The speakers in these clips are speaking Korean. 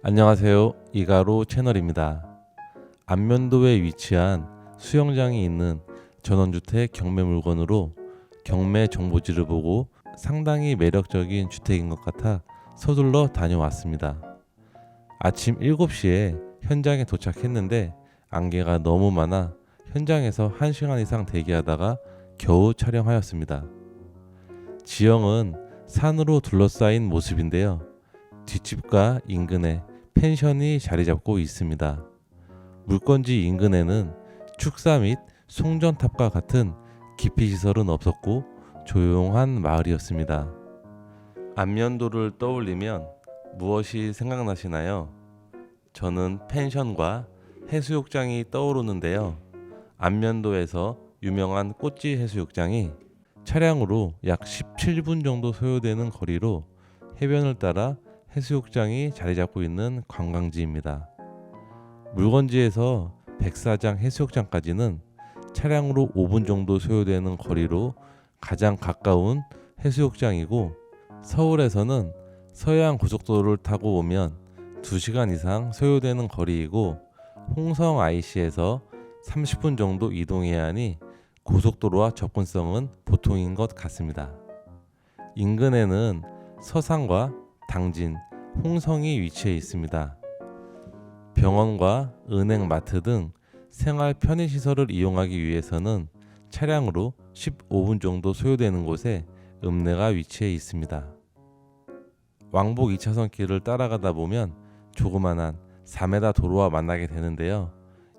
안녕하세요. 이가로 채널입니다. 안면도에 위치한 수영장이 있는 전원주택 경매 물건으로 경매 정보지를 보고 상당히 매력적인 주택인 것 같아 서둘러 다녀왔습니다. 아침 7시에 현장에 도착했는데 안개가 너무 많아 현장에서 1시간 이상 대기하다가 겨우 촬영하였습니다. 지형은 산으로 둘러싸인 모습인데요. 뒷집과 인근에 펜션이 자리 잡고 있습니다. 물건지 인근에는 축사 및 송전탑과 같은 기피시설은 없었고 조용한 마을이었습니다. 안면도를 떠올리면 무엇이 생각나시나요? 저는 펜션과 해수욕장이 떠오르는데요. 안면도에서 유명한 꼬치 해수욕장이 차량으로 약 17분 정도 소요되는 거리로 해변을 따라 해수욕장이 자리 잡고 있는 관광지입니다. 물건지에서 백사장 해수욕장까지는 차량으로 5분 정도 소요되는 거리로 가장 가까운 해수욕장이고, 서울에서는 서해안 고속도로를 타고 오면 2시간 이상 소요되는 거리이고, 홍성 IC에서 30분 정도 이동해야 하니 고속도로와 접근성은 보통인 것 같습니다. 인근에는 서산과 당진, 홍성이 위치해 있습니다. 병원과 은행, 마트 등 생활 편의시설을 이용하기 위해서는 차량으로 15분 정도 소요되는 곳에 읍내가 위치해 있습니다. 왕복 2차선 길을 따라가다 보면 조그만한 4m 도로와 만나게 되는데요.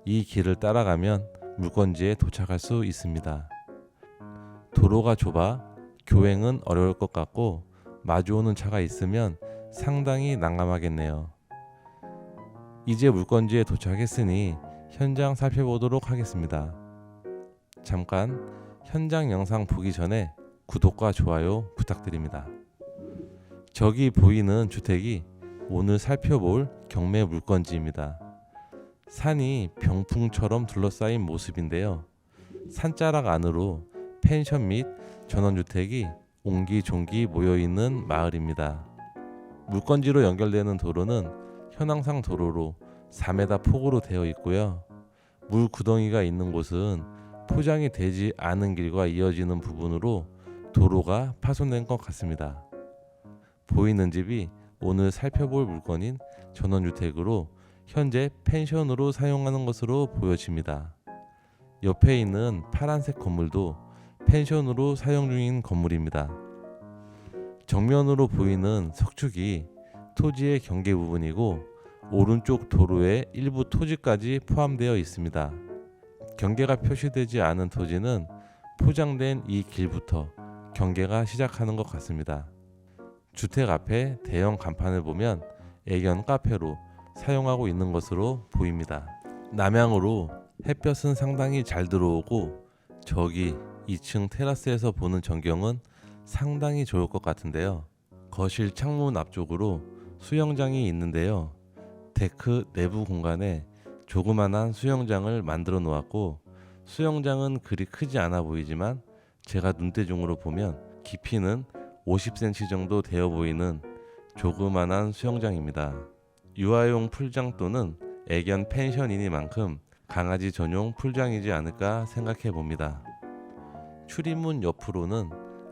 이 길을 따라가면 물건지에 도착할 수 있습니다. 도로가 좁아 교행은 어려울 것 같고 마주오는 차가 있으면 상당히 난감하겠네요. 이제 물건지에 도착했으니 현장 살펴보도록 하겠습니다. 잠깐 현장 영상 보기 전에 구독과 좋아요 부탁드립니다. 저기 보이는 주택이 오늘 살펴볼 경매 물건지입니다. 산이 병풍처럼 둘러싸인 모습인데요. 산자락 안으로 펜션 및 전원주택이 옹기종기 모여있는 마을입니다. 물건지로 연결되는 도로는 현황상 도로로 4m 폭으로 되어 있고요. 물 구덩이가 있는 곳은 포장이 되지 않은 길과 이어지는 부분으로 도로가 파손된 것 같습니다. 보이는 집이 오늘 살펴볼 물건인 전원주택으로 현재 펜션으로 사용하는 것으로 보여집니다. 옆에 있는 파란색 건물도 펜션으로 사용 중인 건물입니다. 정면으로 보이는 석축이 토지의 경계 부분이고 오른쪽 도로의 일부 토지까지 포함되어 있습니다. 경계가 표시되지 않은 토지는 포장된 이 길부터 경계가 시작하는 것 같습니다. 주택 앞에 대형 간판을 보면 애견 카페로 사용하고 있는 것으로 보입니다. 남향으로 햇볕은 상당히 잘 들어오고 저기 2층 테라스에서 보는 전경은 상당히 좋을 것 같은데요. 거실 창문 앞쪽으로 수영장이 있는데요. 데크 내부 공간에 조그만한 수영장을 만들어 놓았고, 수영장은 그리 크지 않아 보이지만 제가 눈대중으로 보면 깊이는 50cm 정도 되어 보이는 조그만한 수영장입니다. 유아용 풀장 또는 애견 펜션이니만큼 강아지 전용 풀장이지 않을까 생각해 봅니다. 출입문 옆으로는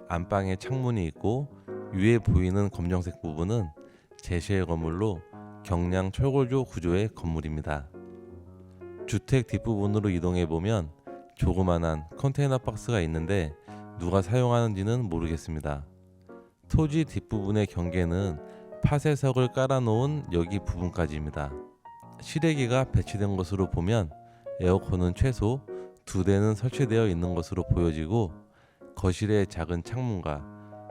안방에 창문이 있고 위에 보이는 검정색 부분은 제시의 건물로 경량 철골조 구조의 건물입니다. 주택 뒷부분으로 이동해 보면 조그만한 컨테이너 박스가 있는데 누가 사용하는지는 모르겠습니다. 토지 뒷부분의 경계는 파쇄석을 깔아놓은 여기 부분까지입니다. 실외기가 배치된 것으로 보면 에어컨은 최소 2대는 설치되어 있는 것으로 보여지고, 거실의 작은 창문과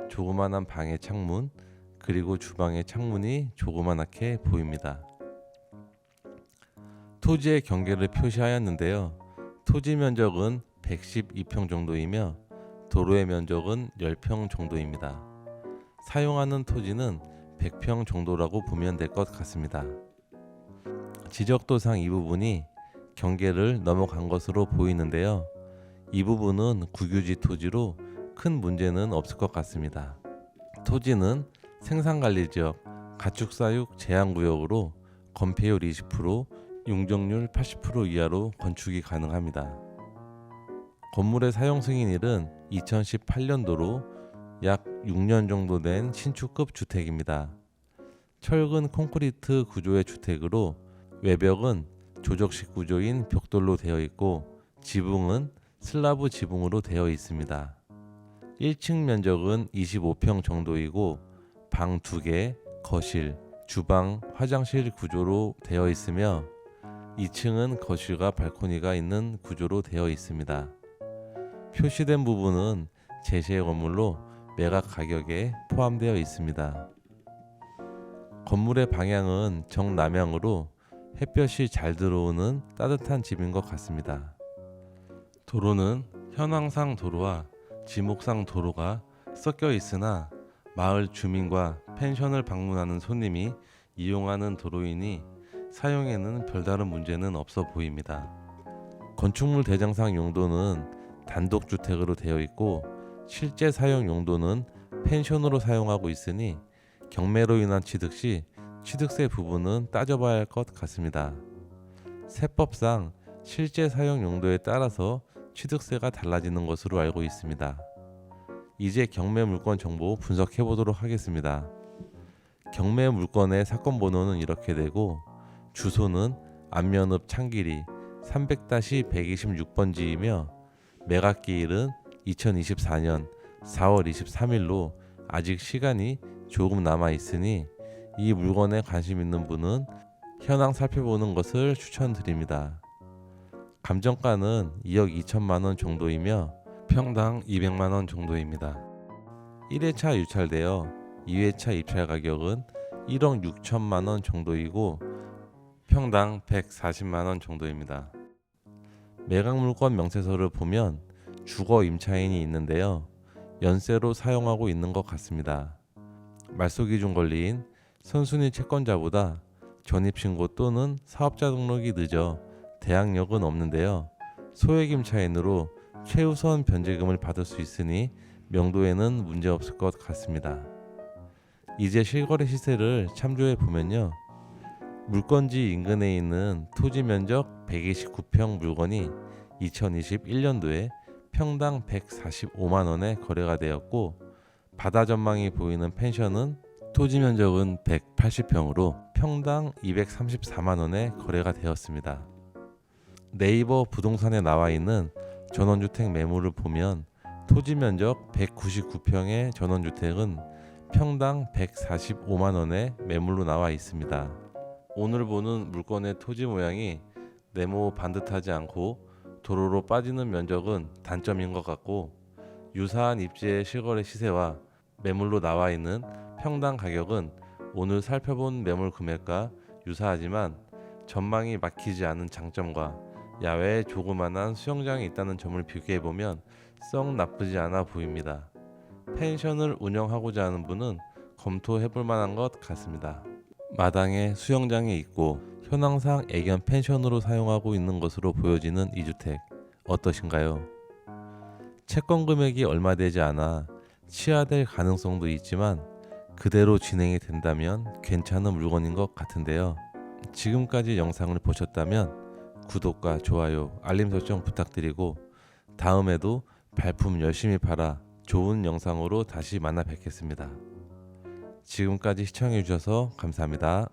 조그만한 방의 창문, 그리고 주방의 창문이 조그만하게 보입니다. 토지의 경계를 표시하였는데요. 토지 면적은 112평 정도이며 도로의 면적은 10평 정도입니다. 사용하는 토지는 100평 정도라고 보면 될 것 같습니다. 지적도상 이 부분이 경계를 넘어간 것으로 보이는데요. 이 부분은 국유지 토지로 큰 문제는 없을 것 같습니다. 토지는 생산관리지역, 가축사육 제한구역으로 건폐율 20%, 용적률 80% 이하로 건축이 가능합니다. 건물의 사용 승인일은 2018년도로 약 6년 정도 된 신축급 주택입니다. 철근 콘크리트 구조의 주택으로 외벽은 조적식 구조인 벽돌로 되어 있고 지붕은 슬라브 지붕으로 되어 있습니다. 1층 면적은 25평 정도이고 방 2개, 거실, 주방, 화장실 구조로 되어 있으며 2층은 거실과 발코니가 있는 구조로 되어 있습니다. 표시된 부분은 제시의 건물로 매각 가격에 포함되어 있습니다. 건물의 방향은 정남향으로 햇볕이 잘 들어오는 따뜻한 집인 것 같습니다. 도로는 현황상 도로와 지목상 도로가 섞여 있으나 마을 주민과 펜션을 방문하는 손님이 이용하는 도로이니 사용에는 별다른 문제는 없어 보입니다. 건축물 대장상 용도는 단독주택으로 되어 있고 실제 사용 용도는 펜션으로 사용하고 있으니 경매로 인한 취득 시 취득세 부분은 따져봐야 할 것 같습니다. 세법상 실제 사용 용도에 따라서 취득세가 달라지는 것으로 알고 있습니다. 이제 경매 물건 정보 분석해 보도록 하겠습니다. 경매 물건의 사건 번호는 이렇게 되고 주소는 안면읍 창길이 300-126번지이며 매각 기일은 2024년 4월 23일로 아직 시간이 조금 남아 있으니 이 물건에 관심 있는 분은 현황 살펴보는 것을 추천드립니다. 감정가는 2억 2천만 원 정도이며 평당 200만 원 정도입니다. 1회차 유찰되어 2회차 입찰 가격은 1억 6천만 원 정도이고 평당 140만 원 정도입니다. 매각 물건 명세서를 보면 주거 임차인이 있는데요. 연세로 사용하고 있는 것 같습니다. 말소기준 권리인 선순위 채권자보다 전입신고 또는 사업자 등록이 늦어 대항력은 없는데요. 소액 임차인으로 최우선 변제금을 받을 수 있으니 명도에는 문제없을 것 같습니다. 이제 실거래 시세를 참조해 보면요. 물건지 인근에 있는 토지 면적 129평 물건이 2021년도에 평당 145만 원에 거래가 되었고 바다 전망이 보이는 펜션은 토지 면적은 180평으로 평당 234만 원에 거래가 되었습니다. 네이버 부동산에 나와 있는 전원주택 매물을 보면 토지 면적 199평의 전원주택은 평당 145만 원에 매물로 나와 있습니다. 오늘 보는 물건의 토지 모양이 네모 반듯하지 않고 도로로 빠지는 면적은 단점인 것 같고 유사한 입지의 실거래 시세와 매물로 나와 있는 평당 가격은 오늘 살펴본 매물 금액과 유사하지만 전망이 막히지 않은 장점과 야외에 조그만한 수영장이 있다는 점을 비교해보면 썩 나쁘지 않아 보입니다. 펜션을 운영하고자 하는 분은 검토해볼 만한 것 같습니다. 마당에 수영장이 있고 현황상 애견 펜션으로 사용하고 있는 것으로 보여지는 이 주택 어떠신가요? 채권 금액이 얼마 되지 않아 취하될 가능성도 있지만 그대로 진행이 된다면 괜찮은 물건인 것 같은데요. 지금까지 영상을 보셨다면 구독과 좋아요, 알림 설정 부탁드리고 다음에도 발품 열심히 팔아 좋은 영상으로 다시 만나 뵙겠습니다. 지금까지 시청해 주셔서 감사합니다.